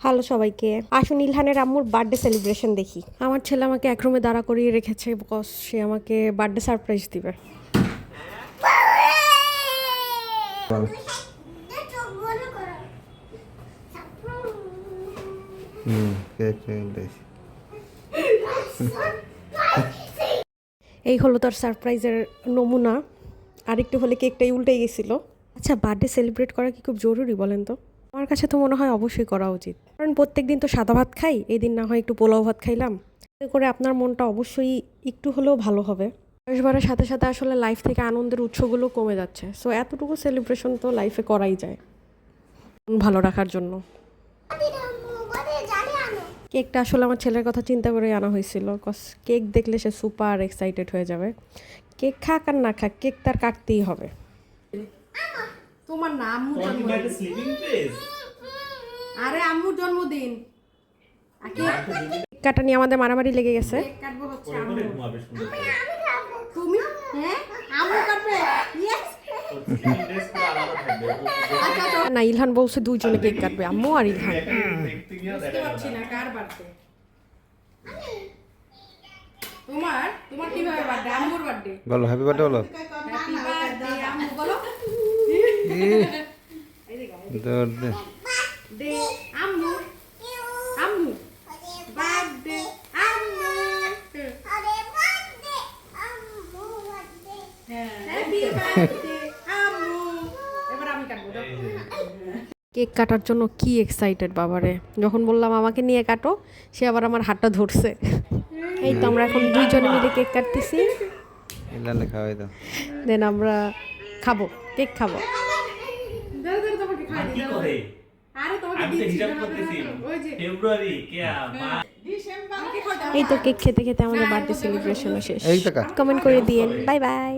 Hello সবাইকে, আসুন ইলহানের আম্মুর বার্থডে সেলিব্রেশন দেখি। আমার ছেলে আমাকে এক রুমে দাঁড়া করিয়ে রেখেছে, বিকজ সে আমাকে বার্থডে সারপ্রাইজ দিবে। এই হলো তার সারপ্রাইজের নমুনা। আরেকটু হলে কেকটাই উল্টে গেছিল। আচ্ছা, বার্থডে সেলিব্রেট করা কি খুব জরুরি বলেন তো? আমার কাছে তো মনে হয় অবশ্যই করা উচিত, কারণ প্রত্যেক দিন তো সাদা ভাত খাই, এই দিন না হয় একটু পোলাও ভাত খাইলাম। এতে করে আপনার মনটা অবশ্যই একটু হলেও ভালো হবে। বয়স বাড়ার সাথে সাথে আসলে লাইফ থেকে আনন্দের উৎসগুলো কমে যাচ্ছে, সো এতটুকু সেলিব্রেশন তো লাইফে করাই যায় মন ভালো রাখার জন্য। কেকটা আসলে আমার ছেলের কথা চিন্তা করে আনা হয়েছিল, কজ কেক দেখলে সে সুপার এক্সাইটেড হয়ে যাবে। কেক খাক আর না খাক, কেক তার কাটতেই হবে। তোমার না আম্মুর জন্মদিন। আরে আম্মুর জন্মদিন। কেক কাটা নিয়ে আমাদের মারামারি লেগে গেছে। কেক কাটবো হচ্ছে আম্মু। তুমি? হ্যাঁ আম্মু কাটবে। ইয়েস। না, ইলহান বলছে দুইজনে কেক কাটবে, আম্মু আর ইলহান। বুঝতে পারছি না কার বার্থডে। তোমার কিভাবে বার্থডে? আম্মুর বার্থডে। বলো হ্যাপি বার্থডে বলো। হ্যাপি বার্থডে আম্মু বলো। দে দে আম্মু। আম্মু বার্থডে আম্মু। হ্যাপি বার্থডে আম্মু। এবার আমি কাটবো। কেক কাটার জন্য কি এক্সাইটেড বাবারে! যখন বললাম আমাকে নিয়ে কাটো, সে আবার আমার হাতটা ধরছে। এই তো আমরা এখন দুইজনে মিলে কেক কাটতেছি। ইলানে খাওয়াই দাও। দেন আমরা খাবো, কেক খাবো। এই তো কেক খেতে খেতে আমাদের বার্থডে সেলিব্রেশনও শেষ। কমেন্ট করে দিয়েন। Bye bye.